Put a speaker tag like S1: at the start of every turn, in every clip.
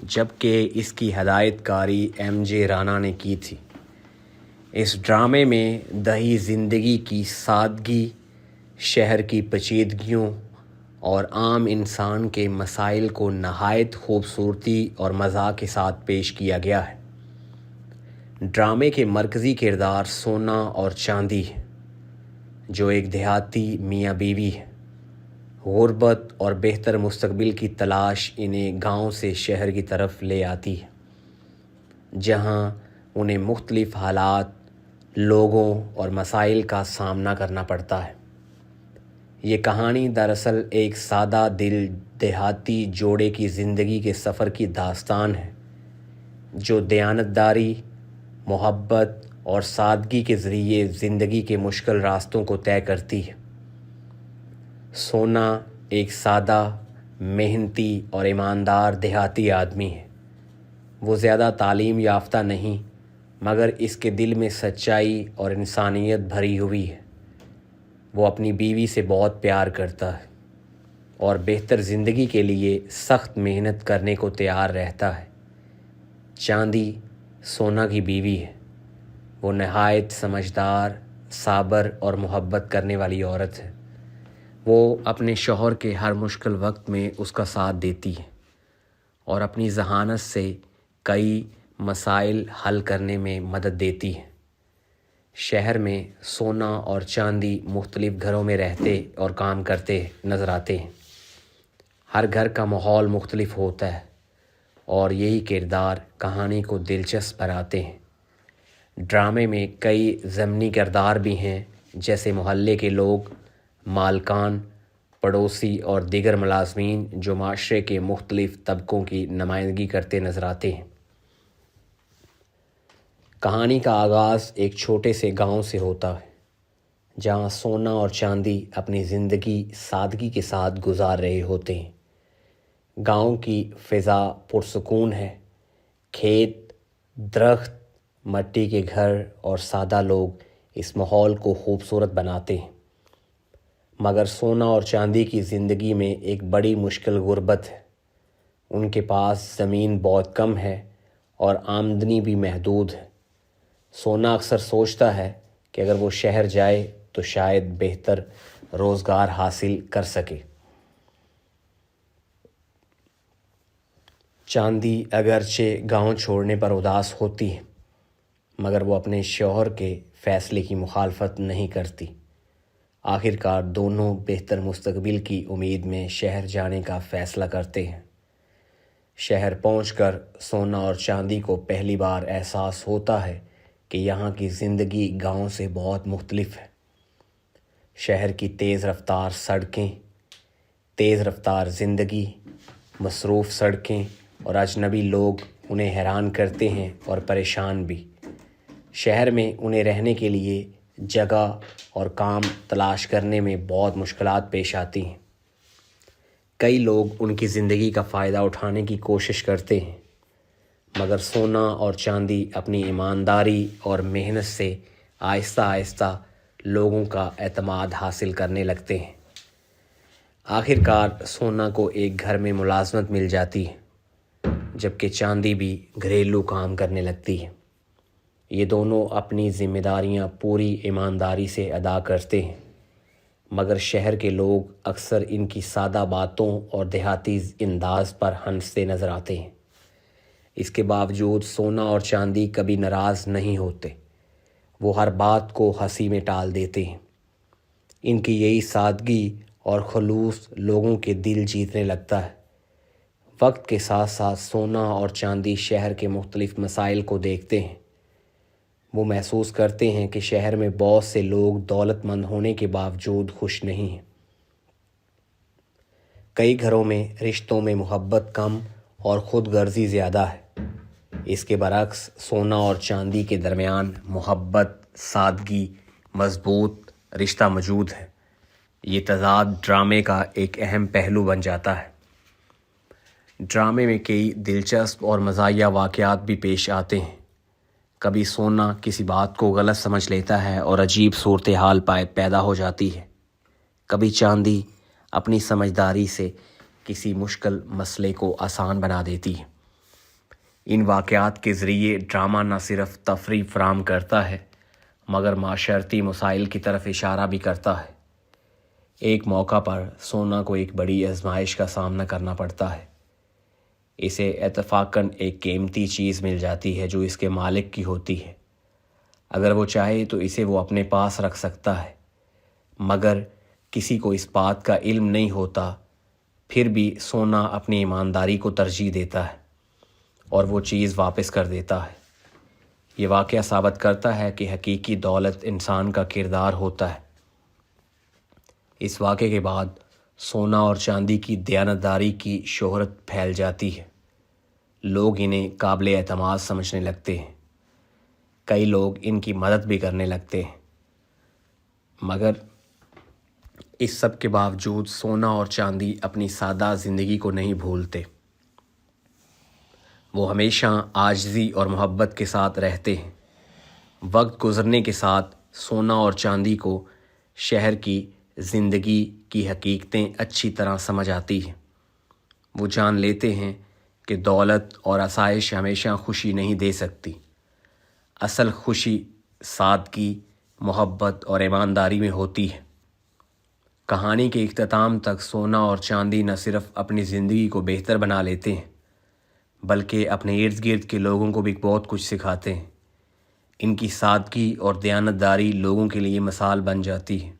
S1: جبکہ اس کی ہدایت کاری MJ رانا نے کی تھی۔ اس ڈرامے میں دیہی زندگی کی سادگی، شہر کی پیچیدگیوں اور عام انسان کے مسائل کو نہایت خوبصورتی اور مزاح کے ساتھ پیش کیا گیا ہے۔ ڈرامے کے مرکزی کردار سونا اور چاندی ہے، جو ایک دیہاتی میاں بیوی ہے۔ غربت اور بہتر مستقبل کی تلاش انہیں گاؤں سے شہر کی طرف لے آتی ہے، جہاں انہیں مختلف حالات، لوگوں اور مسائل کا سامنا کرنا پڑتا ہے۔ یہ کہانی دراصل ایک سادہ دل دیہاتی جوڑے کی زندگی کے سفر کی داستان ہے، جو دیانتداری، محبت اور سادگی کے ذریعے زندگی کے مشکل راستوں کو طے کرتی ہے۔ سونا ایک سادہ، محنتی اور ایماندار دیہاتی آدمی ہے۔ وہ زیادہ تعلیم یافتہ نہیں، مگر اس کے دل میں سچائی اور انسانیت بھری ہوئی ہے۔ وہ اپنی بیوی سے بہت پیار کرتا ہے اور بہتر زندگی کے لیے سخت محنت کرنے کو تیار رہتا ہے۔ چاندی سونا کی بیوی ہے۔ وہ نہایت سمجھدار، صابر اور محبت کرنے والی عورت ہے۔ وہ اپنے شوہر کے ہر مشکل وقت میں اس کا ساتھ دیتی ہے اور اپنی ذہانت سے کئی مسائل حل کرنے میں مدد دیتی ہے۔ شہر میں سونا اور چاندی مختلف گھروں میں رہتے اور کام کرتے نظر آتے ہیں۔ ہر گھر کا ماحول مختلف ہوتا ہے اور یہی کردار کہانی کو دلچسپ بناتے ہیں۔ ڈرامے میں کئی ضمنی کردار بھی ہیں، جیسے محلے کے لوگ، مالکان، پڑوسی اور دیگر ملازمین، جو معاشرے کے مختلف طبقوں کی نمائندگی کرتے نظر آتے ہیں۔ کہانی کا آغاز ایک چھوٹے سے گاؤں سے ہوتا ہے، جہاں سونا اور چاندی اپنی زندگی سادگی کے ساتھ گزار رہے ہوتے ہیں۔ گاؤں کی فضا پرسکون ہے۔ کھیت، درخت، مٹی کے گھر اور سادہ لوگ اس ماحول کو خوبصورت بناتے ہیں۔ مگر سونا اور چاندی کی زندگی میں ایک بڑی مشکل غربت ہے۔ ان کے پاس زمین بہت کم ہے اور آمدنی بھی محدود ہے۔ سونا اکثر سوچتا ہے کہ اگر وہ شہر جائے تو شاید بہتر روزگار حاصل کر سکے۔ چاندی اگرچہ گاؤں چھوڑنے پر اداس ہوتی ہے، مگر وہ اپنے شوہر کے فیصلے کی مخالفت نہیں کرتی۔ آخرکار دونوں بہتر مستقبل کی امید میں شہر جانے کا فیصلہ کرتے ہیں۔ شہر پہنچ کر سونا اور چاندی کو پہلی بار احساس ہوتا ہے کہ یہاں کی زندگی گاؤں سے بہت مختلف ہے۔ شہر کی تیز رفتار سڑکیں، تیز رفتار زندگی، مصروف سڑکیں اور اجنبی لوگ انہیں حیران کرتے ہیں اور پریشان بھی۔ شہر میں انہیں رہنے کے لیے جگہ اور کام تلاش کرنے میں بہت مشکلات پیش آتی ہیں۔ کئی لوگ ان کی زندگی کا فائدہ اٹھانے کی کوشش کرتے ہیں، مگر سونا اور چاندی اپنی ایمانداری اور محنت سے آہستہ آہستہ لوگوں کا اعتماد حاصل کرنے لگتے ہیں۔ آخرکار سونا کو ایک گھر میں ملازمت مل جاتی ہے، جبکہ چاندی بھی گھریلو کام کرنے لگتی ہے۔ یہ دونوں اپنی ذمہ داریاں پوری ایمانداری سے ادا کرتے ہیں، مگر شہر کے لوگ اکثر ان کی سادہ باتوں اور دیہاتی انداز پر ہنستے نظر آتے ہیں۔ اس کے باوجود سونا اور چاندی کبھی ناراض نہیں ہوتے۔ وہ ہر بات کو ہنسی میں ٹال دیتے ہیں۔ ان کی یہی سادگی اور خلوص لوگوں کے دل جیتنے لگتا ہے۔ وقت کے ساتھ ساتھ سونا اور چاندی شہر کے مختلف مسائل کو دیکھتے ہیں۔ وہ محسوس کرتے ہیں کہ شہر میں بہت سے لوگ دولت مند ہونے کے باوجود خوش نہیں ہیں۔ کئی گھروں میں رشتوں میں محبت کم اور خود غرضی زیادہ ہے۔ اس کے برعکس سونا اور چاندی کے درمیان محبت، سادگی، مضبوط رشتہ موجود ہے۔ یہ تضاد ڈرامے کا ایک اہم پہلو بن جاتا ہے۔ ڈرامے میں کئی دلچسپ اور مزاحیہ واقعات بھی پیش آتے ہیں۔ کبھی سونا کسی بات کو غلط سمجھ لیتا ہے اور عجیب صورتحال پیدا ہو جاتی ہے۔ کبھی چاندی اپنی سمجھداری سے کسی مشکل مسئلے کو آسان بنا دیتی ہے۔ ان واقعات کے ذریعے ڈرامہ نہ صرف تفریح فراہم کرتا ہے مگر معاشرتی مسائل کی طرف اشارہ بھی کرتا ہے۔ ایک موقع پر سونا کو ایک بڑی آزمائش کا سامنا کرنا پڑتا ہے۔ اسے اتفاقاً ایک قیمتی چیز مل جاتی ہے جو اس کے مالک کی ہوتی ہے۔ اگر وہ چاہے تو اسے وہ اپنے پاس رکھ سکتا ہے، مگر کسی کو اس بات کا علم نہیں ہوتا، پھر بھی سونا اپنی ایمانداری کو ترجیح دیتا ہے اور وہ چیز واپس کر دیتا ہے۔ یہ واقعہ ثابت کرتا ہے کہ حقیقی دولت انسان کا کردار ہوتا ہے۔ اس واقعے کے بعد سونا اور چاندی کی دیانتداری کی شہرت پھیل جاتی ہے۔ لوگ انہیں قابل اعتماد سمجھنے لگتے ہیں۔ کئی لوگ ان کی مدد بھی کرنے لگتے ہیں، مگر اس سب کے باوجود سونا اور چاندی اپنی سادہ زندگی کو نہیں بھولتے۔ وہ ہمیشہ عاجزی اور محبت کے ساتھ رہتے ہیں۔ وقت گزرنے کے ساتھ سونا اور چاندی کو شہر کی زندگی کی حقیقتیں اچھی طرح سمجھ آتی ہیں۔ وہ جان لیتے ہیں کہ دولت اور آسائش ہمیشہ خوشی نہیں دے سکتی۔ اصل خوشی سادگی، محبت اور ایمانداری میں ہوتی ہے۔ کہانی کے اختتام تک سونا اور چاندی نہ صرف اپنی زندگی کو بہتر بنا لیتے ہیں بلکہ اپنے ارد گرد کے لوگوں کو بھی بہت کچھ سکھاتے ہیں۔ ان کی سادگی اور دیانتداری لوگوں کے لیے مثال بن جاتی ہے۔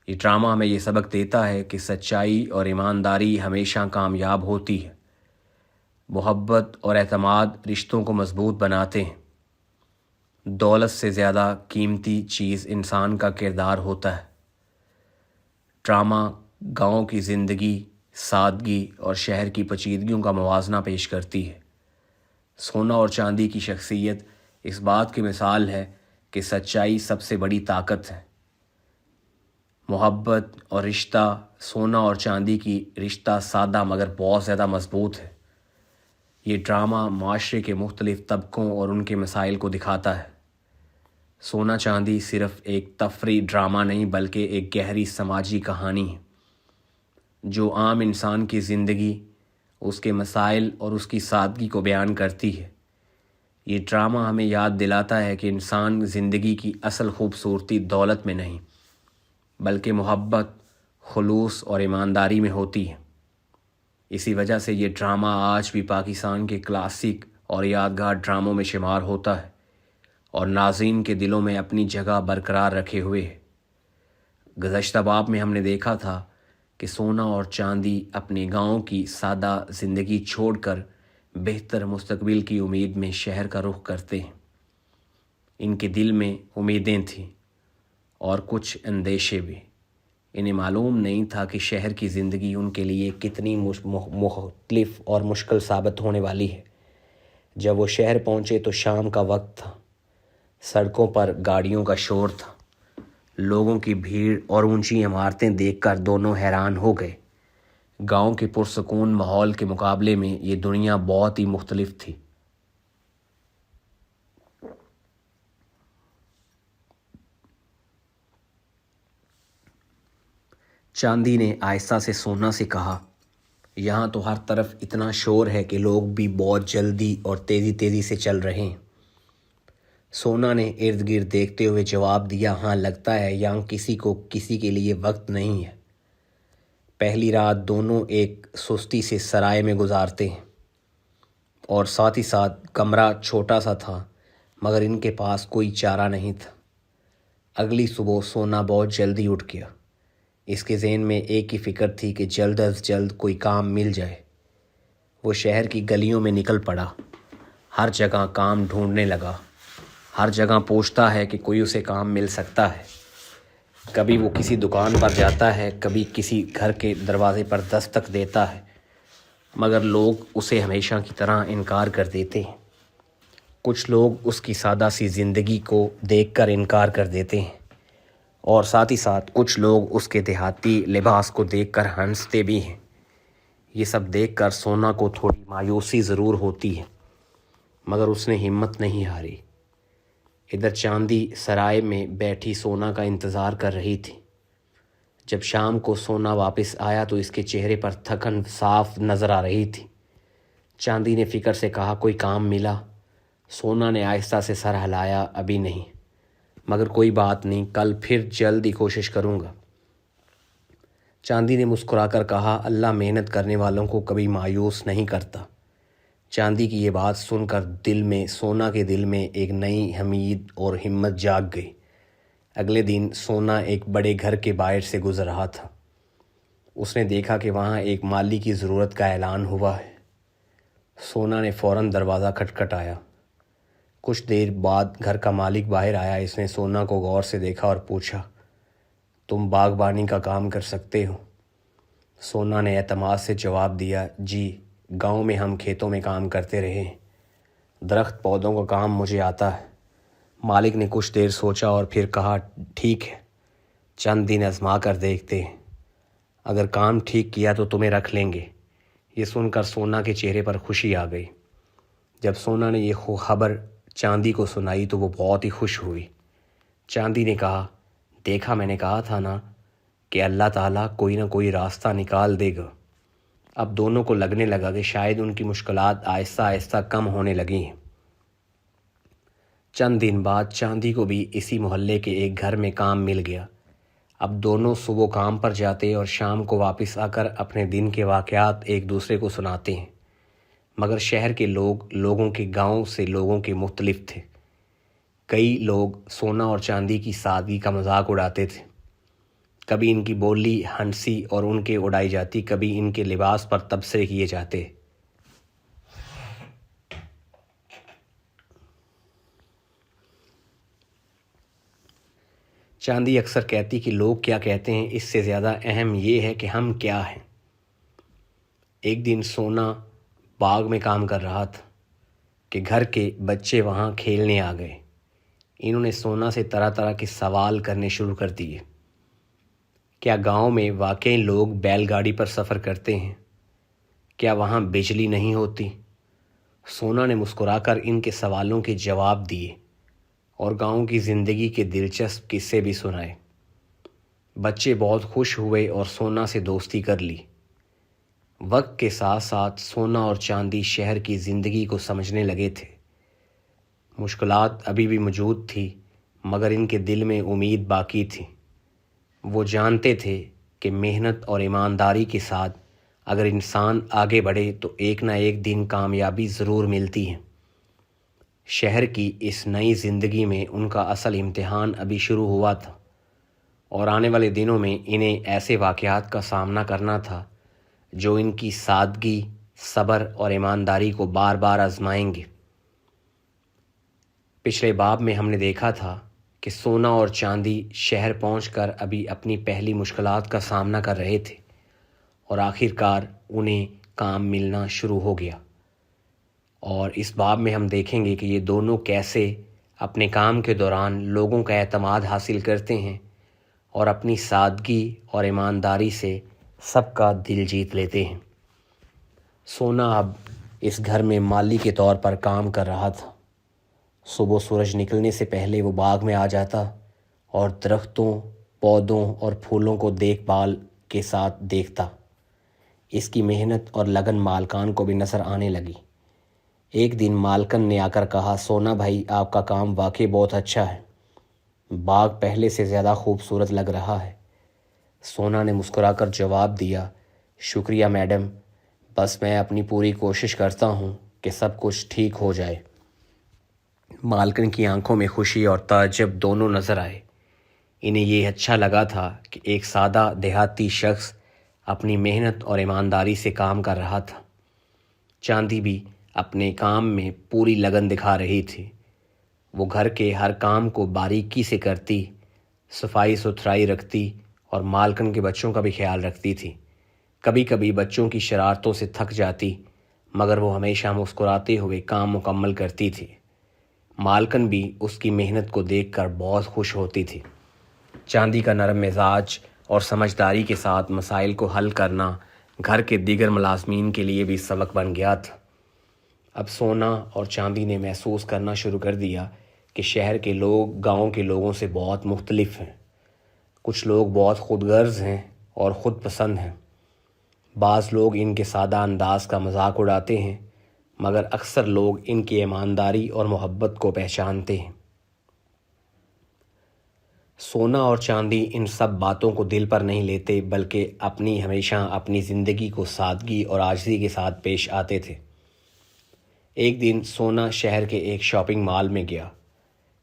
S1: یہ ڈرامہ ہمیں یہ سبق دیتا ہے کہ سچائی اور ایمانداری ہمیشہ کامیاب ہوتی ہے۔ محبت اور اعتماد رشتوں کو مضبوط بناتے ہیں۔ دولت سے زیادہ قیمتی چیز انسان کا کردار ہوتا ہے۔ ڈرامہ گاؤں کی زندگی، سادگی اور شہر کی پیچیدگیوں کا موازنہ پیش کرتی ہے۔ سونا اور چاندی کی شخصیت اس بات کی مثال ہے کہ سچائی سب سے بڑی طاقت ہے۔ محبت اور رشتہ، سونا اور چاندی کی رشتہ سادہ مگر بہت زیادہ مضبوط ہے۔ یہ ڈرامہ معاشرے کے مختلف طبقوں اور ان کے مسائل کو دکھاتا ہے۔ سونا چاندی صرف ایک تفریح ڈرامہ نہیں بلکہ ایک گہری سماجی کہانی ہے جو عام انسان کی زندگی، اس کے مسائل اور اس کی سادگی کو بیان کرتی ہے۔ یہ ڈرامہ ہمیں یاد دلاتا ہے کہ انسان زندگی کی اصل خوبصورتی دولت میں نہیں بلکہ محبت، خلوص اور ایمانداری میں ہوتی ہے۔ اسی وجہ سے یہ ڈرامہ آج بھی پاکستان کے کلاسک اور یادگار ڈراموں میں شمار ہوتا ہے اور ناظرین کے دلوں میں اپنی جگہ برقرار رکھے ہوئے ہے۔ گزشتہ باب میں ہم نے دیکھا تھا کہ سونا اور چاندی اپنے گاؤں کی سادہ زندگی چھوڑ کر بہتر مستقبل کی امید میں شہر کا رخ کرتے ہیں۔ ان کے دل میں امیدیں تھیں اور کچھ اندیشے بھی۔ انہیں معلوم نہیں تھا کہ شہر کی زندگی ان کے لیے کتنی مختلف اور مشکل ثابت ہونے والی ہے۔ جب وہ شہر پہنچے تو شام کا وقت تھا۔ سڑکوں پر گاڑیوں کا شور تھا، لوگوں کی بھیڑ اور اونچی عمارتیں دیکھ کر دونوں حیران ہو گئے۔ گاؤں کے پرسکون ماحول کے مقابلے میں یہ دنیا بہت ہی مختلف تھی۔ چاندی نے آہستہ سے سونا سے کہا، یہاں تو ہر طرف اتنا شور ہے کہ لوگ بھی بہت جلدی اور تیزی سے چل رہے ہیں۔ سونا نے ارد گرد دیکھتے ہوئے جواب دیا، ہاں لگتا ہے یہاں کسی کو کسی کے لیے وقت نہیں ہے۔ پہلی رات دونوں ایک سستی سے سرائے میں گزارتے ہیں اور ساتھ ہی ساتھ کمرہ چھوٹا سا تھا مگر ان کے پاس کوئی چارہ نہیں تھا۔ اگلی صبح سونا بہت جلدی اٹھ گیا۔ اس کے ذہن میں ایک ہی فکر تھی کہ جلد از جلد کوئی کام مل جائے۔ وہ شہر کی گلیوں میں نکل پڑا، ہر جگہ کام ڈھونڈنے لگا۔ ہر جگہ پوچھتا ہے کہ کوئی اسے کام مل سکتا ہے۔ کبھی وہ کسی دکان پر جاتا ہے، کبھی کسی گھر کے دروازے پر دستک دیتا ہے، مگر لوگ اسے ہمیشہ کی طرح انکار کر دیتے ہیں۔ کچھ لوگ اس کی سادہ سی زندگی کو دیکھ کر انکار کر دیتے ہیں اور ساتھ ہی ساتھ کچھ لوگ اس کے دیہاتی لباس کو دیکھ کر ہنستے بھی ہیں۔ یہ سب دیکھ کر سونا کو تھوڑی مایوسی ضرور ہوتی ہے مگر اس نے ہمت نہیں ہاری۔ ادھر چاندی سرائے میں بیٹھی سونا کا انتظار کر رہی تھی۔ جب شام کو سونا واپس آیا تو اس کے چہرے پر تھکن صاف نظر آ رہی تھی۔ چاندی نے فکر سے کہا، کوئی کام ملا؟ سونا نے آہستہ سے سر ہلایا، ابھی نہیں، مگر کوئی بات نہیں، کل پھر جلدی کوشش کروں گا۔ چاندی نے مسکرا کر کہا، اللہ محنت کرنے والوں کو کبھی مایوس نہیں کرتا۔ چاندی کی یہ بات سن کر سونا کے دل میں ایک نئی امید اور ہمت جاگ گئی۔ اگلے دن سونا ایک بڑے گھر کے باہر سے گزر رہا تھا۔ اس نے دیکھا کہ وہاں ایک مالی کی ضرورت کا اعلان ہوا ہے۔ سونا نے فوراً دروازہ کھٹکھٹایا۔ کچھ دیر بعد گھر کا مالک باہر آیا۔ اس نے سونا کو غور سے دیکھا اور پوچھا، تم باغبانی کا کام کر سکتے ہو؟ سونا نے اعتماد سے جواب دیا، جی، گاؤں میں ہم کھیتوں میں کام کرتے رہے ہیں، درخت پودوں کا کام مجھے آتا ہے۔ مالک نے کچھ دیر سوچا اور پھر کہا، ٹھیک ہے، چند دن آزما کر دیکھتے ہیں، اگر کام ٹھیک کیا تو تمہیں رکھ لیں گے۔ یہ سن کر سونا کے چہرے پر خوشی آ گئی۔ جب سونا نے یہ خبر چاندی کو سنائی تو وہ بہت ہی خوش ہوئی۔ چاندی نے کہا، دیکھا، میں نے کہا تھا نا کہ اللہ تعالیٰ کوئی نہ کوئی راستہ نکال دے گا۔ اب دونوں کو لگنے لگا کہ شاید ان کی مشکلات آہستہ آہستہ کم ہونے لگی ہیں۔ چند دن بعد چاندی کو بھی اسی محلے کے ایک گھر میں کام مل گیا۔ اب دونوں صبح کام پر جاتے اور شام کو واپس آ کر اپنے دن کے واقعات ایک دوسرے کو سناتے ہیں۔ مگر شہر کے لوگوں کے گاؤں سے لوگوں کے مختلف تھے۔ کئی لوگ سونا اور چاندی کی سادگی کا مذاق اڑاتے تھے۔ کبھی ان کی بولی ہنسی اور ان کے اڑائی جاتی، کبھی ان کے لباس پر تبصرے کیے جاتے۔ چاندی اکثر کہتی کہ لوگ کیا کہتے ہیں، اس سے زیادہ اہم یہ ہے کہ ہم کیا ہیں۔ ایک دن سونا باغ میں کام کر رہا تھا کہ گھر کے بچے وہاں کھیلنے آ گئے۔ انہوں نے سونا سے طرح طرح کے سوال کرنے شروع کر دیے۔ کیا گاؤں میں واقعی لوگ بیل گاڑی پر سفر کرتے ہیں؟ کیا وہاں بجلی نہیں ہوتی؟ سونا نے مسکرا کر ان کے سوالوں کے جواب دیے اور گاؤں کی زندگی کے دلچسپ قصے بھی سنائے۔ بچے بہت خوش ہوئے اور سونا سے دوستی کر لی۔ وقت کے ساتھ ساتھ سونا اور چاندی شہر کی زندگی کو سمجھنے لگے تھے۔ مشکلات ابھی بھی موجود تھی، مگر ان کے دل میں امید باقی تھی۔ وہ جانتے تھے کہ محنت اور ایمانداری کے ساتھ اگر انسان آگے بڑھے تو ایک نہ ایک دن کامیابی ضرور ملتی ہے۔ شہر کی اس نئی زندگی میں ان کا اصل امتحان ابھی شروع ہوا تھا، اور آنے والے دنوں میں انہیں ایسے واقعات کا سامنا کرنا تھا جو ان کی سادگی، صبر اور ایمانداری کو بار بار آزمائیں گے۔ پچھلے باب میں ہم نے دیکھا تھا کہ سونا اور چاندی شہر پہنچ کر ابھی اپنی پہلی مشکلات کا سامنا کر رہے تھے، اور آخر کار انہیں کام ملنا شروع ہو گیا۔ اور اس باب میں ہم دیکھیں گے کہ یہ دونوں کیسے اپنے کام کے دوران لوگوں کا اعتماد حاصل کرتے ہیں اور اپنی سادگی اور ایمانداری سے سب کا دل جیت لیتے ہیں۔ سونا اب اس گھر میں مالی کے طور پر کام کر رہا تھا۔ صبح سورج نکلنے سے پہلے وہ باغ میں آ جاتا اور درختوں، پودوں اور پھولوں کو دیکھ بھال کے ساتھ دیکھتا۔ اس کی محنت اور لگن مالکان کو بھی نظر آنے لگی۔ ایک دن مالکن نے آ کر کہا، سونا بھائی، آپ کا کام واقعی بہت اچھا ہے، باغ پہلے سے زیادہ خوبصورت لگ رہا ہے۔ سونا نے مسکرا کر جواب دیا، شکریہ میڈم، بس میں اپنی پوری کوشش کرتا ہوں کہ سب کچھ ٹھیک ہو جائے۔ مالکن کی آنکھوں میں خوشی اور تعجب دونوں نظر آئے۔ انہیں یہ اچھا لگا تھا کہ ایک سادہ دیہاتی شخص اپنی محنت اور ایمانداری سے کام کر رہا تھا۔ چاندی بھی اپنے کام میں پوری لگن دکھا رہی تھی۔ وہ گھر کے ہر کام کو باریکی سے کرتی، صفائی ستھرائی رکھتی اور مالکن کے بچوں کا بھی خیال رکھتی تھی۔ کبھی کبھی بچوں کی شرارتوں سے تھک جاتی، مگر وہ ہمیشہ مسکراتے ہوئے کام مکمل کرتی تھی۔ مالکن بھی اس کی محنت کو دیکھ کر بہت خوش ہوتی تھی۔ چاندی کا نرم مزاج اور سمجھداری کے ساتھ مسائل کو حل کرنا گھر کے دیگر ملازمین کے لیے بھی سبق بن گیا تھا۔ اب سونا اور چاندی نے محسوس کرنا شروع کر دیا کہ شہر کے لوگ گاؤں کے لوگوں سے بہت مختلف ہیں۔ کچھ لوگ بہت خود غرض ہیں اور خود پسند ہیں۔ بعض لوگ ان کے سادہ انداز کا مذاق اڑاتے ہیں، مگر اکثر لوگ ان کی ایمانداری اور محبت کو پہچانتے ہیں۔ سونا اور چاندی ان سب باتوں کو دل پر نہیں لیتے، بلکہ ہمیشہ اپنی زندگی کو سادگی اور عاجزی کے ساتھ پیش آتے تھے۔ ایک دن سونا شہر کے ایک شاپنگ مال میں گیا۔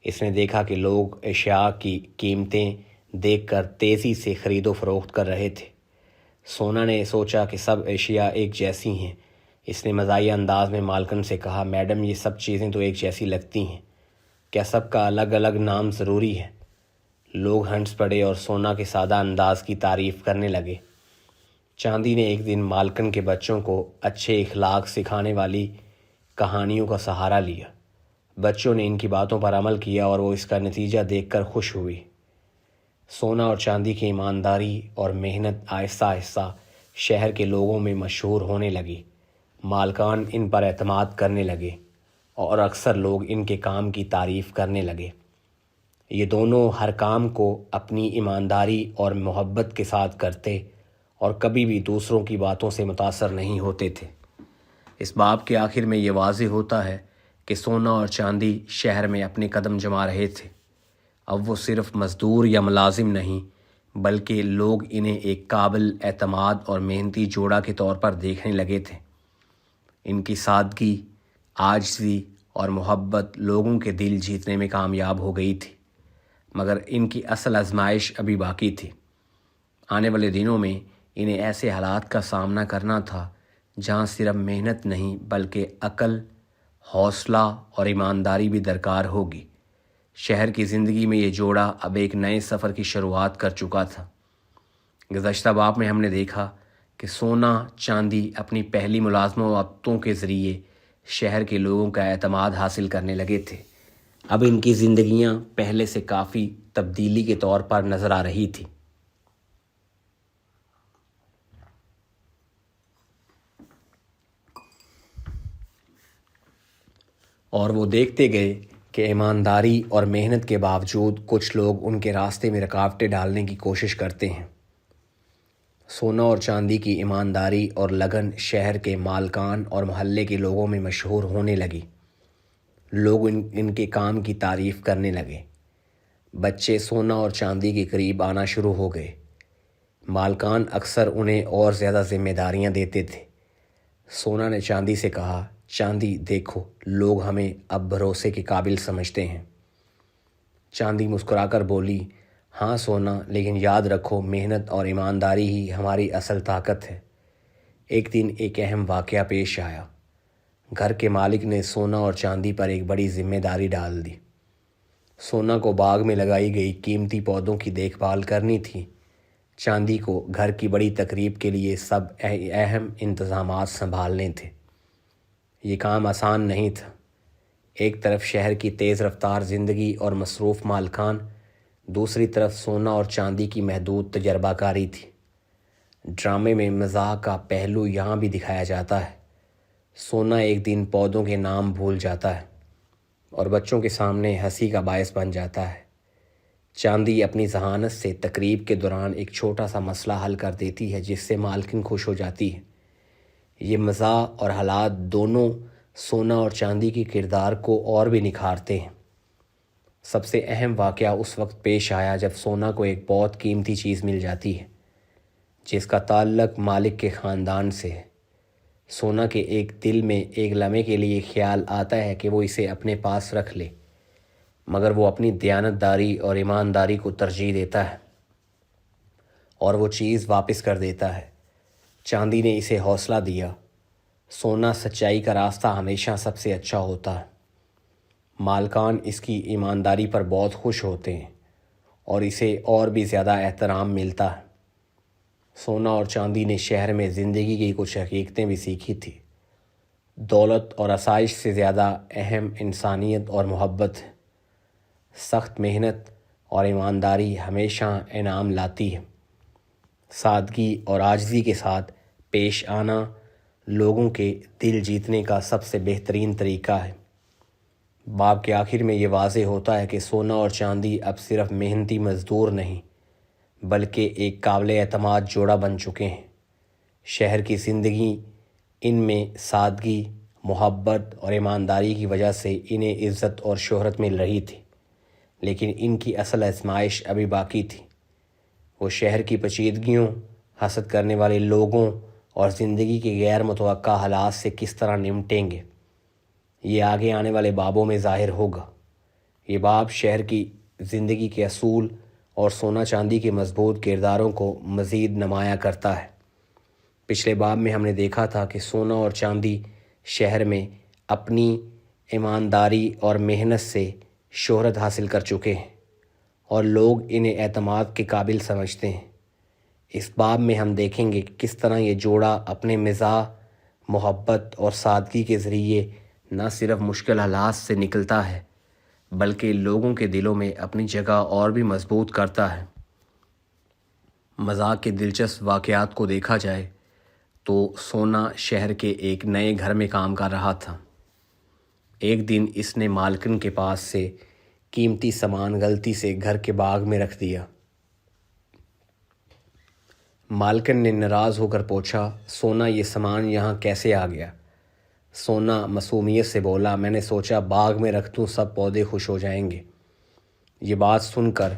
S1: اس نے دیکھا کہ لوگ اشیاء کی قیمتیں دیکھ کر تیزی سے خرید و فروخت کر رہے تھے۔ سونا نے سوچا کہ سب اشیاء ایک جیسی ہیں۔ اس نے مزاحیہ انداز میں مالکن سے کہا، میڈم یہ سب چیزیں تو ایک جیسی لگتی ہیں، کیا سب کا الگ الگ نام ضروری ہے؟ لوگ ہنس پڑے اور سونا کے سادہ انداز کی تعریف کرنے لگے۔ چاندی نے ایک دن مالکن کے بچوں کو اچھے اخلاق سکھانے والی کہانیوں کا سہارا لیا۔ بچوں نے ان کی باتوں پر عمل کیا اور وہ اس کا نتیجہ دیکھ کر خوش ہوئی۔ سونا اور چاندی کی ایمانداری اور محنت آہستہ آہستہ شہر کے لوگوں میں مشہور ہونے لگی۔ مالکان ان پر اعتماد کرنے لگے اور اکثر لوگ ان کے کام کی تعریف کرنے لگے۔ یہ دونوں ہر کام کو اپنی ایمانداری اور محبت کے ساتھ کرتے اور کبھی بھی دوسروں کی باتوں سے متاثر نہیں ہوتے تھے۔ اس باب کے آخر میں یہ واضح ہوتا ہے کہ سونا اور چاندی شہر میں اپنے قدم جما رہے تھے۔ اب وہ صرف مزدور یا ملازم نہیں، بلکہ لوگ انہیں ایک قابل اعتماد اور محنتی جوڑا کے طور پر دیکھنے لگے تھے۔ ان کی سادگی، عاجزی اور محبت لوگوں کے دل جیتنے میں کامیاب ہو گئی تھی، مگر ان کی اصل آزمائش ابھی باقی تھی۔ آنے والے دنوں میں انہیں ایسے حالات کا سامنا کرنا تھا جہاں صرف محنت نہیں بلکہ عقل، حوصلہ اور ایمانداری بھی درکار ہوگی۔ شہر کی زندگی میں یہ جوڑا اب ایک نئے سفر کی شروعات کر چکا تھا۔ گزشتہ باب میں ہم نے دیکھا کہ سونا چاندی اپنی پہلی ملازمتوں کے ذریعے شہر کے لوگوں کا اعتماد حاصل کرنے لگے تھے۔ اب ان کی زندگیاں پہلے سے کافی تبدیلی کے طور پر نظر آ رہی تھی۔ اور وہ دیکھتے گئے کہ ایمانداری اور محنت کے باوجود کچھ لوگ ان کے راستے میں رکاوٹیں ڈالنے کی کوشش کرتے ہیں۔ سونا اور چاندی کی ایمانداری اور لگن شہر کے مالکان اور محلے کے لوگوں میں مشہور ہونے لگی۔ لوگ ان کے کام کی تعریف کرنے لگے۔ بچے سونا اور چاندی کے قریب آنا شروع ہو گئے۔ مالکان اکثر انہیں اور زیادہ ذمہ داریاں دیتے تھے۔ سونا نے چاندی سے کہا، چاندی دیکھو، لوگ ہمیں اب بھروسے کے قابل سمجھتے ہیں۔ چاندی مسکرا کر بولی، ہاں سونا، لیکن یاد رکھو محنت اور ایمانداری ہی ہماری اصل طاقت ہے۔ ایک دن ایک اہم واقعہ پیش آیا۔ گھر کے مالک نے سونا اور چاندی پر ایک بڑی ذمہ داری ڈال دی۔ سونا کو باغ میں لگائی گئی قیمتی پودوں کی دیکھ بھال کرنی تھی۔ چاندی کو گھر کی بڑی تقریب کے لیے سب اہم انتظامات سنبھالنے تھے۔ یہ کام آسان نہیں تھا۔ ایک طرف شہر کی تیز رفتار زندگی اور مصروف مالکان، دوسری طرف سونا اور چاندی کی محدود تجربہ کاری تھی۔ ڈرامے میں مزاح کا پہلو یہاں بھی دکھایا جاتا ہے۔ سونا ایک دن پودوں کے نام بھول جاتا ہے اور بچوں کے سامنے ہنسی کا باعث بن جاتا ہے۔ چاندی اپنی ذہانت سے تقریب کے دوران ایک چھوٹا سا مسئلہ حل کر دیتی ہے جس سے مالکن خوش ہو جاتی ہے۔ یہ مزاح اور حالات دونوں سونا اور چاندی کے کردار کو اور بھی نکھارتے ہیں۔ سب سے اہم واقعہ اس وقت پیش آیا جب سونا کو ایک بہت قیمتی چیز مل جاتی ہے جس کا تعلق مالک کے خاندان سے ہے۔ سونا کے ایک دل میں ایک لمحے کے لیے خیال آتا ہے کہ وہ اسے اپنے پاس رکھ لے، مگر وہ اپنی دیانتداری اور ایمانداری کو ترجیح دیتا ہے اور وہ چیز واپس کر دیتا ہے۔ چاندی نے اسے حوصلہ دیا، سونا سچائی کا راستہ ہمیشہ سب سے اچھا ہوتا ہے۔ مالکان اس کی ایمانداری پر بہت خوش ہوتے ہیں اور اسے اور بھی زیادہ احترام ملتا ہے۔ سونا اور چاندی نے شہر میں زندگی کی کچھ حقیقتیں بھی سیکھی تھی۔ دولت اور آسائش سے زیادہ اہم انسانیت اور محبت ہے۔ سخت محنت اور ایمانداری ہمیشہ انعام لاتی ہے۔ سادگی اور عاجزی کے ساتھ پیش آنا لوگوں کے دل جیتنے کا سب سے بہترین طریقہ ہے۔ باب کے آخر میں یہ واضح ہوتا ہے کہ سونا اور چاندی اب صرف محنتی مزدور نہیں بلکہ ایک قابل اعتماد جوڑا بن چکے ہیں۔ شہر کی زندگی ان میں سادگی، محبت اور ایمانداری کی وجہ سے انہیں عزت اور شہرت مل رہی تھی، لیکن ان کی اصل آزمائش ابھی باقی تھی۔ وہ شہر کی پیچیدگیوں، حسد کرنے والے لوگوں اور زندگی کے غیر متوقع حالات سے کس طرح نمٹیں گے، یہ آگے آنے والے بابوں میں ظاہر ہوگا۔ یہ باب شہر کی زندگی کے اصول اور سونا چاندی کے مضبوط کرداروں کو مزید نمایاں کرتا ہے۔ پچھلے باب میں ہم نے دیکھا تھا کہ سونا اور چاندی شہر میں اپنی ایمانداری اور محنت سے شہرت حاصل کر چکے ہیں اور لوگ انہیں اعتماد کے قابل سمجھتے ہیں۔ اس باب میں ہم دیکھیں گے کہ کس طرح یہ جوڑا اپنے مزاح، محبت اور سادگی کے ذریعے نہ صرف مشکل حالات سے نکلتا ہے بلکہ لوگوں کے دلوں میں اپنی جگہ اور بھی مضبوط کرتا ہے۔ مذاق کے دلچسپ واقعات کو دیکھا جائے تو سونا شہر کے ایک نئے گھر میں کام کر رہا تھا۔ ایک دن اس نے مالکن کے پاس سے قیمتی سامان غلطی سے گھر کے باغ میں رکھ دیا۔ مالکن نے ناراض ہو کر پوچھا، سونا یہ سامان یہاں کیسے آ گیا؟ سونا معصومیت سے بولا، میں نے سوچا باغ میں رکھ دوں، سب پودے خوش ہو جائیں گے۔ یہ بات سن کر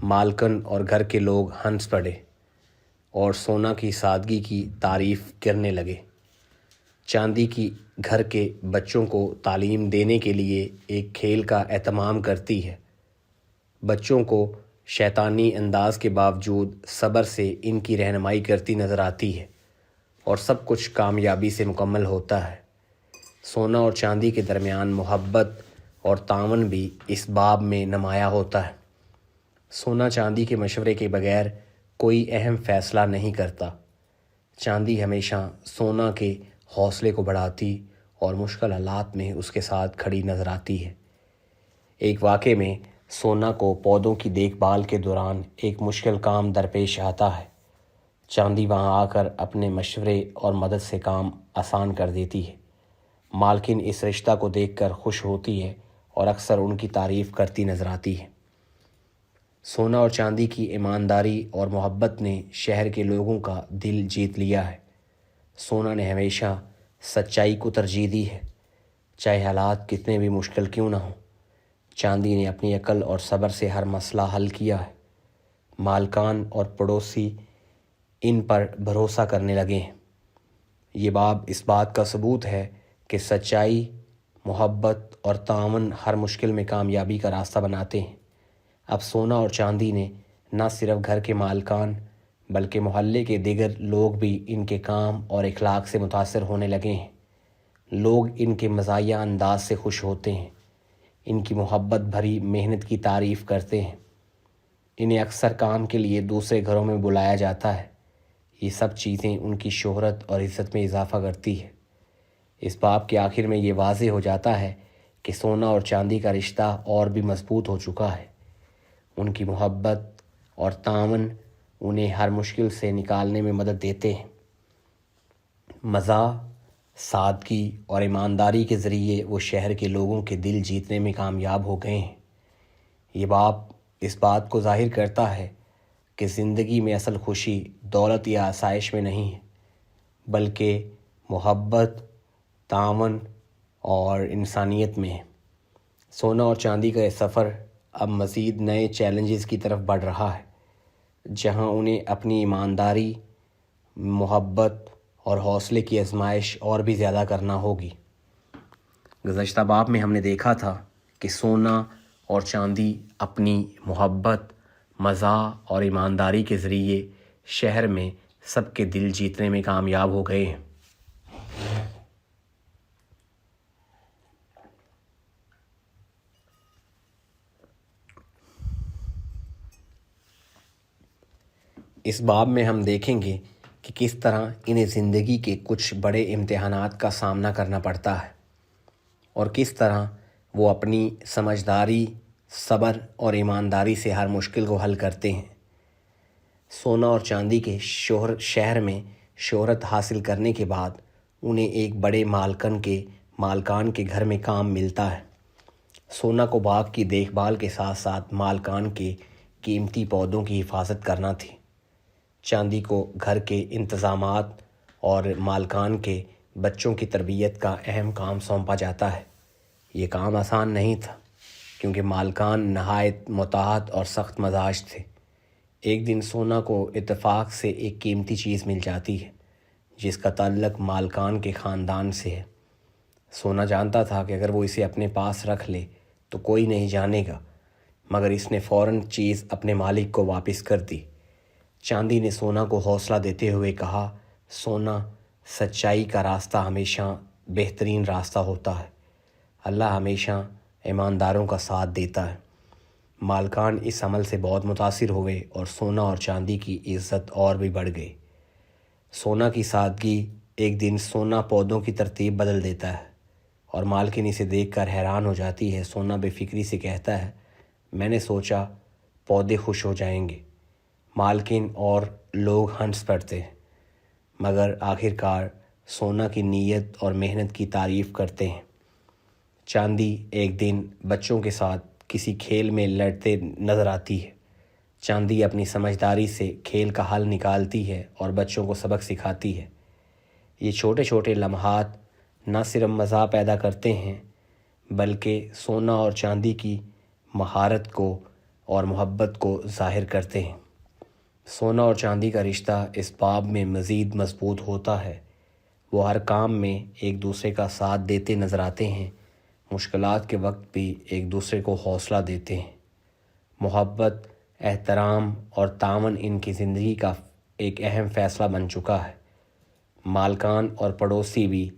S1: مالکن اور گھر کے لوگ ہنس پڑے اور سونا کی سادگی کی تعریف کرنے لگے۔ چاندی کی گھر کے بچوں کو تعلیم دینے کے لیے ایک کھیل کا اہتمام کرتی ہے۔ بچوں کو شیطانی انداز کے باوجود صبر سے ان کی رہنمائی کرتی نظر آتی ہے اور سب کچھ کامیابی سے مکمل ہوتا ہے۔ سونا اور چاندی کے درمیان محبت اور تعاون بھی اس باب میں نمایاں ہوتا ہے۔ سونا چاندی کے مشورے کے بغیر کوئی اہم فیصلہ نہیں کرتا۔ چاندی ہمیشہ سونا کے حوصلے کو بڑھاتی اور مشکل حالات میں اس کے ساتھ کھڑی نظر آتی ہے۔ ایک واقعے میں سونا کو پودوں کی دیکھ بھال کے دوران ایک مشکل کام درپیش آتا ہے۔ چاندی وہاں آ کر اپنے مشورے اور مدد سے کام آسان کر دیتی ہے۔ مالکن اس رشتہ کو دیکھ کر خوش ہوتی ہے اور اکثر ان کی تعریف کرتی نظر آتی ہے۔ سونا اور چاندی کی ایمانداری اور محبت نے شہر کے لوگوں کا دل جیت لیا ہے۔ سونا نے ہمیشہ سچائی کو ترجیح دی ہے، چاہے حالات کتنے بھی مشکل کیوں نہ ہوں۔ چاندی نے اپنی عقل اور صبر سے ہر مسئلہ حل کیا ہے۔ مالکان اور پڑوسی ان پر بھروسہ کرنے لگے ہیں۔ یہ باب اس بات کا ثبوت ہے کہ سچائی، محبت اور تعاون ہر مشکل میں کامیابی کا راستہ بناتے ہیں۔ اب سونا اور چاندی نے نہ صرف گھر کے مالکان بلکہ محلے کے دیگر لوگ بھی ان کے کام اور اخلاق سے متاثر ہونے لگے ہیں۔ لوگ ان کے مزاحیہ انداز سے خوش ہوتے ہیں، ان کی محبت بھری محنت کی تعریف کرتے ہیں۔ انہیں اکثر کام کے لیے دوسرے گھروں میں بلایا جاتا ہے۔ یہ سب چیزیں ان کی شہرت اور عزت میں اضافہ کرتی ہے۔ اس باب کے آخر میں یہ واضح ہو جاتا ہے کہ سونا اور چاندی کا رشتہ اور بھی مضبوط ہو چکا ہے۔ ان کی محبت اور تعاون انہیں ہر مشکل سے نکالنے میں مدد دیتے ہیں۔ مزاح، سادگی اور ایمانداری کے ذریعے وہ شہر کے لوگوں کے دل جیتنے میں کامیاب ہو گئے ہیں۔ یہ باب اس بات کو ظاہر کرتا ہے کہ زندگی میں اصل خوشی دولت یا آسائش میں نہیں ہے بلکہ محبت، تعاون اور انسانیت میں ہے۔ سونا اور چاندی کا یہ سفر اب مزید نئے چیلنجز کی طرف بڑھ رہا ہے، جہاں انہیں اپنی ایمانداری، محبت اور حوصلے کی آزمائش اور بھی زیادہ کرنا ہوگی۔ گزشتہ باب میں ہم نے دیکھا تھا کہ سونا اور چاندی اپنی محبت، مزاح اور ایمانداری کے ذریعے شہر میں سب کے دل جیتنے میں کامیاب ہو گئے ہیں۔ اس باب میں ہم دیکھیں گے کہ کس طرح انہیں زندگی کے کچھ بڑے امتحانات کا سامنا کرنا پڑتا ہے اور کس طرح وہ اپنی سمجھداری، صبر اور ایمانداری سے ہر مشکل کو حل کرتے ہیں۔ سونا اور چاندی کے شہر میں شہرت حاصل کرنے کے بعد انہیں ایک بڑے مالکان کے گھر میں کام ملتا ہے۔ سونا کو باغ کی دیکھ بھال کے ساتھ ساتھ مالکان کے قیمتی پودوں کی حفاظت کرنا تھی۔ چاندی کو گھر کے انتظامات اور مالکان کے بچوں کی تربیت کا اہم کام سونپا جاتا ہے۔ یہ کام آسان نہیں تھا کیونکہ مالکان نہایت متحد اور سخت مزاج تھے۔ ایک دن سونا کو اتفاق سے ایک قیمتی چیز مل جاتی ہے جس کا تعلق مالکان کے خاندان سے ہے۔ سونا جانتا تھا کہ اگر وہ اسے اپنے پاس رکھ لے تو کوئی نہیں جانے گا، مگر اس نے فوراً چیز اپنے مالک کو واپس کر دی۔ چاندی نے سونا کو حوصلہ دیتے ہوئے کہا، سونا، سچائی کا راستہ ہمیشہ بہترین راستہ ہوتا ہے۔ اللہ ہمیشہ ایمانداروں کا ساتھ دیتا ہے۔ مالکان اس عمل سے بہت متاثر ہوئے اور سونا اور چاندی کی عزت اور بھی بڑھ گئی۔ سونا کی سادگی۔ ایک دن سونا پودوں کی ترتیب بدل دیتا ہے اور مالکن اسے دیکھ کر حیران ہو جاتی ہے۔ سونا بے فکری سے کہتا ہے، میں نے سوچا پودے خوش ہو جائیں گے۔ مالکن اور لوگ ہنس پڑتے ہیں، مگر آخرکار سونا کی نیت اور محنت کی تعریف کرتے ہیں۔ چاندی ایک دن بچوں کے ساتھ کسی کھیل میں لڑتے نظر آتی ہے۔ چاندی اپنی سمجھداری سے کھیل کا حل نکالتی ہے اور بچوں کو سبق سکھاتی ہے۔ یہ چھوٹے چھوٹے لمحات نہ صرف مزاح پیدا کرتے ہیں بلکہ سونا اور چاندی کی مہارت کو اور محبت کو ظاہر کرتے ہیں۔ سونا اور چاندی کا رشتہ اس باب میں مزید مضبوط ہوتا ہے۔ وہ ہر کام میں ایک دوسرے کا ساتھ دیتے نظر آتے ہیں، مشکلات کے وقت بھی ایک دوسرے کو حوصلہ دیتے ہیں۔ محبت، احترام اور تعاون ان کی زندگی کا ایک اہم فیصلہ بن چکا ہے۔ مالکان اور پڑوسی بھی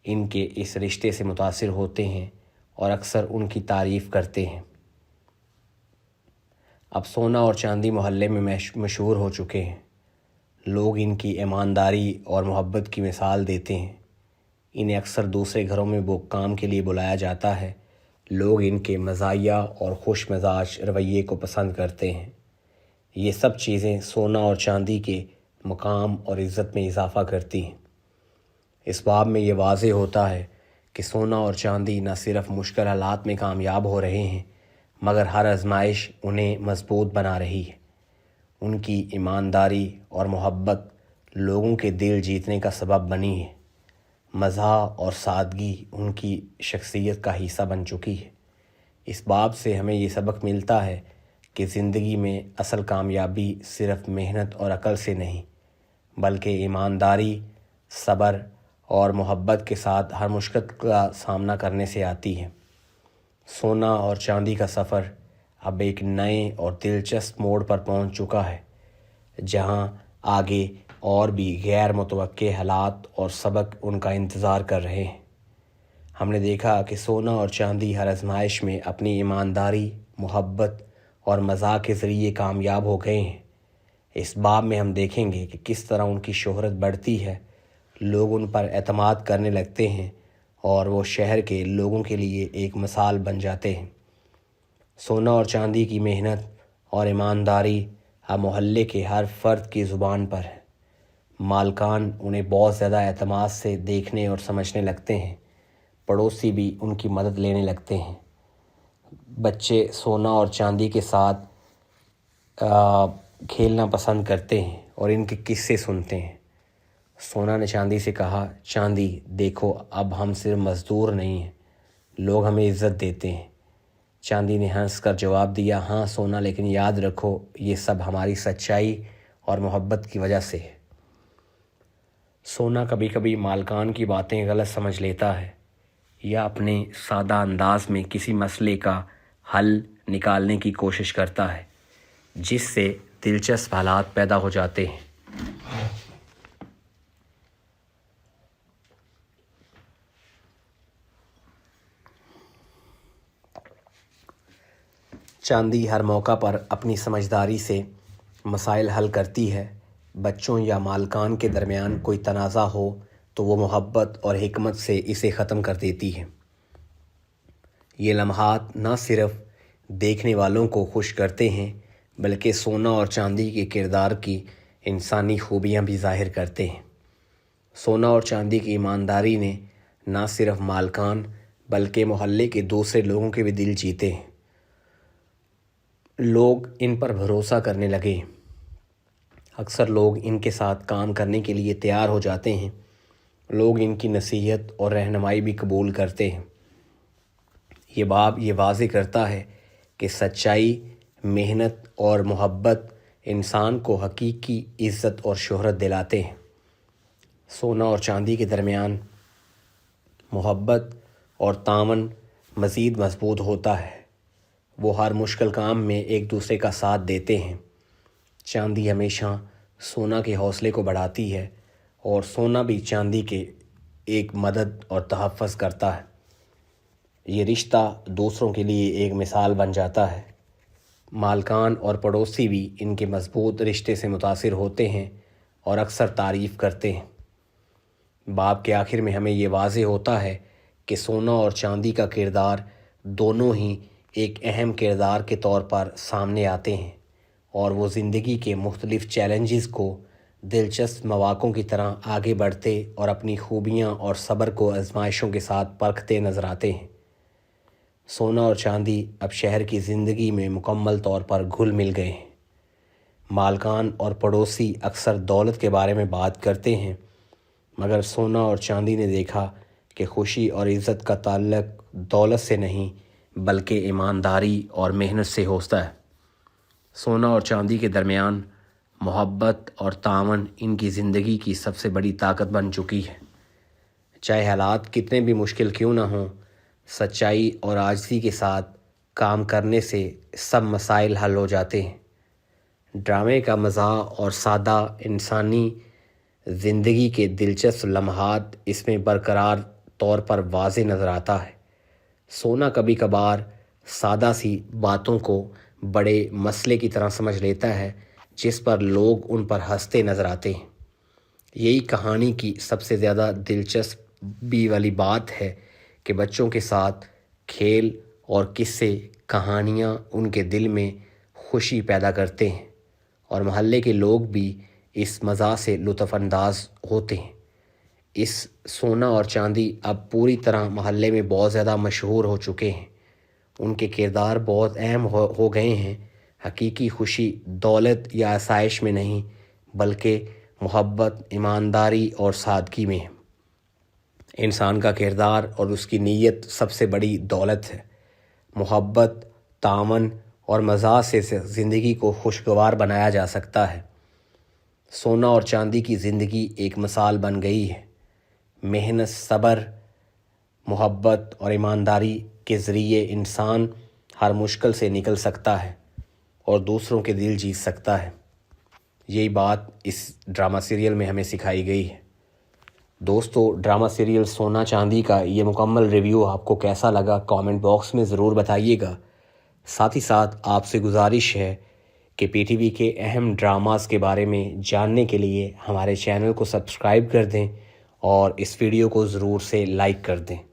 S1: ان کے اس رشتے سے متاثر ہوتے ہیں اور اکثر ان کی تعریف کرتے ہیں۔ اب سونا اور چاندی محلے میں مشہور ہو چکے ہیں۔ لوگ ان کی ایمانداری اور محبت کی مثال دیتے ہیں۔ انہیں اکثر دوسرے گھروں میں وہ کام کے لیے بلایا جاتا ہے۔ لوگ ان کے مزاحیہ اور خوش مزاج رویے کو پسند کرتے ہیں۔ یہ سب چیزیں سونا اور چاندی کے مقام اور عزت میں اضافہ کرتی ہیں۔ اس باب میں یہ واضح ہوتا ہے کہ سونا اور چاندی نہ صرف مشکل حالات میں کامیاب ہو رہے ہیں مگر ہر آزمائش انہیں مضبوط بنا رہی ہے۔ ان کی ایمانداری اور محبت لوگوں کے دل جیتنے کا سبب بنی ہے۔ مزاح اور سادگی ان کی شخصیت کا حصہ بن چکی ہے۔ اس باب سے ہمیں یہ سبق ملتا ہے کہ زندگی میں اصل کامیابی صرف محنت اور عقل سے نہیں بلکہ ایمانداری، صبر اور محبت کے ساتھ ہر مشکل کا سامنا کرنے سے آتی ہے۔ سونا اور چاندی کا سفر اب ایک نئے اور دلچسپ موڑ پر پہنچ چکا ہے، جہاں آگے اور بھی غیر متوقع حالات اور سبق ان کا انتظار کر رہے ہیں۔ ہم نے دیکھا کہ سونا اور چاندی ہر آزمائش میں اپنی ایمانداری، محبت اور مزاح کے ذریعے کامیاب ہو گئے ہیں۔ اس باب میں ہم دیکھیں گے کہ کس طرح ان کی شہرت بڑھتی ہے، لوگ ان پر اعتماد کرنے لگتے ہیں اور وہ شہر کے لوگوں کے لیے ایک مثال بن جاتے ہیں۔ سونا اور چاندی کی محنت اور ایمانداری اب محلے کے ہر فرد کی زبان پر ہے۔ مالکان انہیں بہت زیادہ اعتماد سے دیکھنے اور سمجھنے لگتے ہیں۔ پڑوسی بھی ان کی مدد لینے لگتے ہیں۔ بچے سونا اور چاندی کے ساتھ کھیلنا پسند کرتے ہیں اور ان کے قصے سنتے ہیں۔ سونا نے چاندی سے کہا، چاندی دیکھو، اب ہم صرف مزدور نہیں ہیں، لوگ ہمیں عزت دیتے ہیں۔ چاندی نے ہنس کر جواب دیا، ہاں سونا، لیکن یاد رکھو یہ سب ہماری سچائی اور محبت کی وجہ سے ہے۔ سونا کبھی کبھی مالکان کی باتیں غلط سمجھ لیتا ہے یا اپنے سادہ انداز میں کسی مسئلے کا حل نکالنے کی کوشش کرتا ہے، جس سے دلچسپ حالات پیدا ہو جاتے ہیں۔ چاندی ہر موقع پر اپنی سمجھداری سے مسائل حل کرتی ہے۔ بچوں یا مالکان کے درمیان کوئی تنازع ہو تو وہ محبت اور حکمت سے اسے ختم کر دیتی ہے۔ یہ لمحات نہ صرف دیکھنے والوں کو خوش کرتے ہیں بلکہ سونا اور چاندی کے کردار کی انسانی خوبیاں بھی ظاہر کرتے ہیں۔ سونا اور چاندی کی ایمانداری نے نہ صرف مالکان بلکہ محلے کے دوسرے لوگوں کے بھی دل جیتے ہیں۔ لوگ ان پر بھروسہ کرنے لگے۔ اکثر لوگ ان کے ساتھ کام کرنے کے لیے تیار ہو جاتے ہیں۔ لوگ ان کی نصیحت اور رہنمائی بھی قبول کرتے ہیں۔ یہ باب یہ واضح کرتا ہے کہ سچائی، محنت اور محبت انسان کو حقیقی عزت اور شہرت دلاتے ہیں۔ سونا اور چاندی کے درمیان محبت اور تعاون مزید مضبوط ہوتا ہے۔ وہ ہر مشکل کام میں ایک دوسرے کا ساتھ دیتے ہیں۔ چاندی ہمیشہ سونا کے حوصلے کو بڑھاتی ہے اور سونا بھی چاندی کے ایک مدد اور تحفظ کرتا ہے۔ یہ رشتہ دوسروں کے لیے ایک مثال بن جاتا ہے۔ مالکان اور پڑوسی بھی ان کے مضبوط رشتے سے متاثر ہوتے ہیں اور اکثر تعریف کرتے ہیں۔ باب کے آخر میں ہمیں یہ واضح ہوتا ہے کہ سونا اور چاندی کا کردار دونوں ہی ایک اہم کردار کے طور پر سامنے آتے ہیں، اور وہ زندگی کے مختلف چیلنجز کو دلچسپ مواقعوں کی طرح آگے بڑھتے اور اپنی خوبیاں اور صبر کو آزمائشوں کے ساتھ پرکھتے نظر آتے ہیں۔ سونا اور چاندی اب شہر کی زندگی میں مکمل طور پر گھل مل گئے ہیں۔ مالکان اور پڑوسی اکثر دولت کے بارے میں بات کرتے ہیں، مگر سونا اور چاندی نے دیکھا کہ خوشی اور عزت کا تعلق دولت سے نہیں بلکہ ایمانداری اور محنت سے ہوتا ہے۔ سونا اور چاندی کے درمیان محبت اور تعاون ان کی زندگی کی سب سے بڑی طاقت بن چکی ہے۔ چاہے حالات کتنے بھی مشکل کیوں نہ ہوں، سچائی اور عاجزی کے ساتھ کام کرنے سے سب مسائل حل ہو جاتے ہیں۔ ڈرامے کا مزاح اور سادہ انسانی زندگی کے دلچسپ لمحات اس میں برقرار طور پر واضح نظر آتا ہے۔ سونا کبھی کبھار سادہ سی باتوں کو بڑے مسئلے کی طرح سمجھ لیتا ہے، جس پر لوگ ان پر ہنستے نظر آتے ہیں۔ یہی کہانی کی سب سے زیادہ دلچسپی والی بات ہے کہ بچوں کے ساتھ کھیل اور قصے کہانیاں ان کے دل میں خوشی پیدا کرتے ہیں، اور محلے کے لوگ بھی اس مزاح سے لطف انداز ہوتے ہیں۔ اس سونا اور چاندی اب پوری طرح محلے میں بہت زیادہ مشہور ہو چکے ہیں۔ ان کے کردار بہت اہم ہو گئے ہیں۔ حقیقی خوشی دولت یا آسائش میں نہیں بلکہ محبت، ایمانداری اور سادگی میں ہے۔ انسان کا کردار اور اس کی نیت سب سے بڑی دولت ہے۔ محبت، تعاون اور مزاح سے زندگی کو خوشگوار بنایا جا سکتا ہے۔ سونا اور چاندی کی زندگی ایک مثال بن گئی ہے۔ محنت، صبر، محبت اور ایمانداری کے ذریعے انسان ہر مشکل سے نکل سکتا ہے اور دوسروں کے دل جیت سکتا ہے۔ یہی بات اس ڈرامہ سیریل میں ہمیں سکھائی گئی ہے۔ دوستو، ڈرامہ سیریل سونا چاندی کا یہ مکمل ریویو آپ کو کیسا لگا کامنٹ باکس میں ضرور بتائیے گا۔ ساتھ ہی ساتھ آپ سے گزارش ہے کہ پی ٹی وی کے اہم ڈراماز کے بارے میں جاننے کے لیے ہمارے چینل کو سبسکرائب کر دیں اور اس ویڈیو کو ضرور سے لائک کر دیں۔